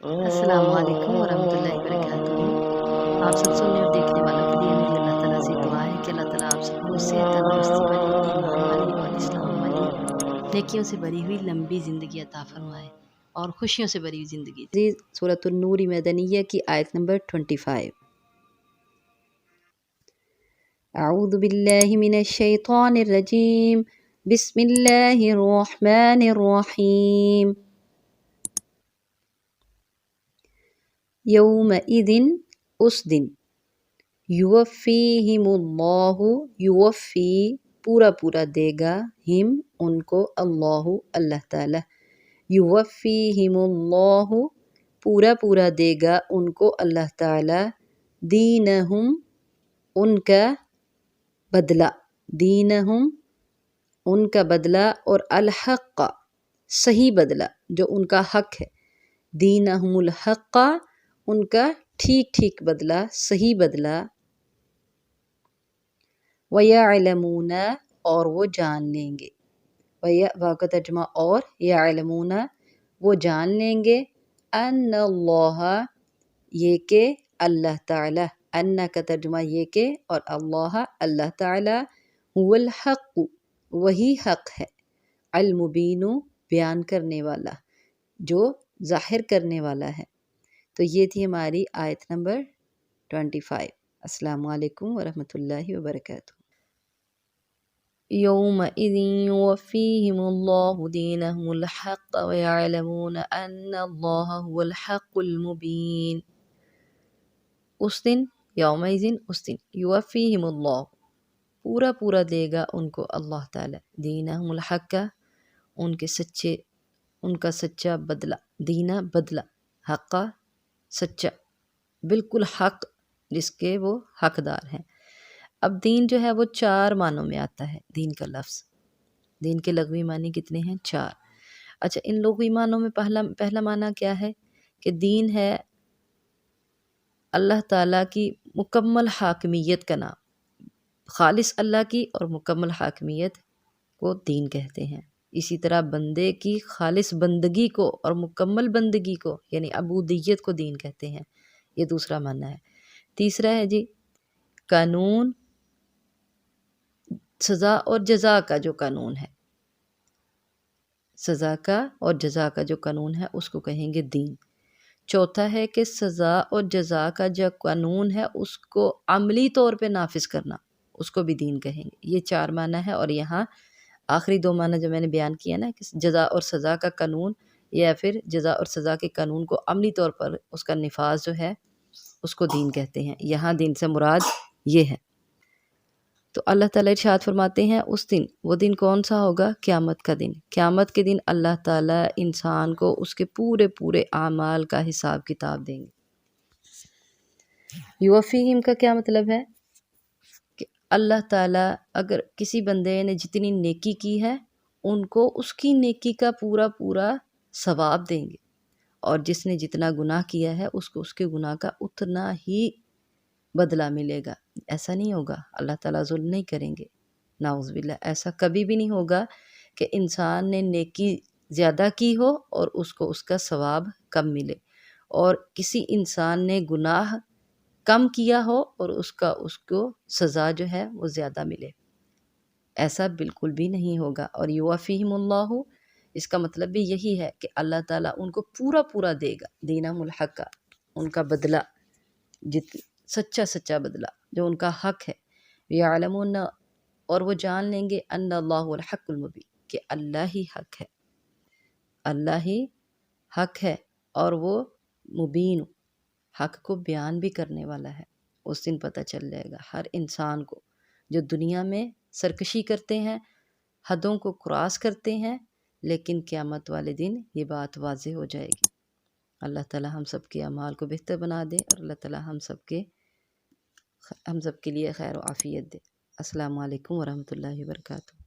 अस्सलाम वालेकुम वरहमतुल्लाहि वबरकातुहू। आप सब सुनने और देखने वालों के लिए मेरी अल्लाह ताला से दुआ है कि अल्लाह ताला आप सबको सेहत, तंदुरुस्ती वाली, ईमान वाली और इस्लाम वाली, नेकियों से भरी हुई लंबी ज़िंदगी अता फरमाए और खुशियों से भरी हुई ज़िंदगी दे। सूरतुन नूर मदनिया की आयत नंबर 25। अऊज़ु बिल्लाहि मिनश शैतानिर रजीम। बिस्मिल्लाहिर रहमानिर रहीम। यौमइदिन, उस दिन, युवफ़ीहिमुल्लाहु, युवफ़ी पूरा पूरा देगा, हिम उनको, अल्लाहु अल्लाह ताला, युवफ़ीहिमुल्लाहु पूरा पूरा देगा उनको अल्लाह ताला, दीनहुम उनका बदला, दीनहुम उनका बदला, और अल-हक़ सही बदला जो उनका हक है, दीनहुमुल हक़ उनका ठीक ठीक बदला, सही बदला, वयअलमूना और वो जान लेंगे, वा का तर्जुमा और, यअलमूना वो जान लेंगे, अन्नल्लाह ये के अल्लाह ताला, अन्ना का तर्जुमा ये के और अल्लाह अल्लाह ताला, हुवल हक़ वही हक़ है, अल मुबीनु बयान करने वाला, जो ज़ाहिर करने वाला है। तो ये थी हमारी आयत नंबर 25। अस्सलामु अलैकुम वरहमतुल्लाहि वबरकातुहू। यौमइज़िन युवफ़्फ़ीहिमुल्लाहु दीनहुमुल हक़्क़ वयअलमून अन्नल्लाह हुवल हक़्क़ुल मुबीन। उस दिन, यौमइज़िन उस दिन, युवफ़्फ़ीहिमुल्लाहु पूरा पूरा देगा उनको अल्लाह ताला, दीनहुमुल हक़्क़ उनका सच्चा बदला, दीना बदला, हक़्क़ सच्चा, बिल्कुल हक़ जिसके वो हकदार हैं। अब दीन जो है वो 4 मानों में आता है। दीन का लफ्ज़, दीन के लग़वी मानी कितने हैं? 4। अच्छा, इन लग़वी मानों में पहला माना क्या है कि दीन है अल्लाह ताला की मुकम्मल हाकिमियत का नाम, खालिस अल्लाह की और मुकम्मल हाकिमियत को दीन कहते हैं। इसी तरह बंदे की खालिस बंदगी को और मुकम्मल बंदगी को यानी अबूदियत को दीन कहते हैं। ये दूसरा माना है। तीसरा है जी कानून, सज़ा और जज़ा का जो कानून है, सज़ा का और जज़ा का जो कानून है उसको कहेंगे दीन। चौथा है कि सज़ा और जज़ा का जो कानून है उसको अमली तौर पे नाफिज करना, उसको भी दीन कहेंगे। ये 4 माना है। और यहाँ आखिरी 2 माना जो मैंने बयान किया ना कि जज़ा और सज़ा का कानून या फिर जज़ा और सज़ा के कानून को अमली तौर पर उसका निफाज जो है उसको दीन कहते हैं। यहाँ दीन से मुराद ये है। तो अल्लाह ताला इरशाद फरमाते हैं उस दिन, वो दिन कौन सा होगा? क़यामत का दिन। क़यामत के दिन अल्लाह ताला इंसान को उसके पूरे पूरे आमाल का हिसाब किताब देंगे। युवफ़ीहिम का क्या मतलब है कि अल्लाह ताला अगर किसी बंदे ने जितनी नेकी की है उनको उसकी नेकी का पूरा पूरा सवाब देंगे, और जिसने जितना गुनाह किया है उसको उसके गुनाह का उतना ही बदला मिलेगा। ऐसा नहीं होगा, अल्लाह ताला ज़ुल्म नहीं करेंगे, नाउज़ बिल्लाह। ऐसा कभी भी नहीं होगा कि इंसान ने नेकी ज़्यादा की हो और उसको उसका सवाब कम मिले, और किसी इंसान ने गुनाह कम किया हो और उसको सज़ा जो है वो ज़्यादा मिले। ऐसा बिल्कुल भी नहीं होगा। और युवफ़ीहिमुल्लाहु इसका मतलब भी यही है कि अल्लाह ताला उनको पूरा पूरा देगा, दीनहुमुल हक़्क़ उनका बदला, सच्चा सच्चा बदला जो उनका हक है। यअलमून और वो जान लेंगे अन्नल्लाहु हुवल हक़्क़ुल मुबीन कि अल्लाह ही हक है, अल्लाह ही हक है, और वो मुबीन हक को बयान भी करने वाला है। उस दिन पता चल जाएगा हर इंसान को जो दुनिया में सरकशी करते हैं, हदों को क्रॉस करते हैं, लेकिन क़यामत वाले दिन ये बात वाज़ेह हो जाएगी। अल्लाह ताला हम सब के अमाल को बेहतर बना दे और अल्लाह ताला हम सब के लिए खैर व आफ़ियत दे। अस्सलामु अलैकुम वरहमतुल्लाहि वबरकातुहू।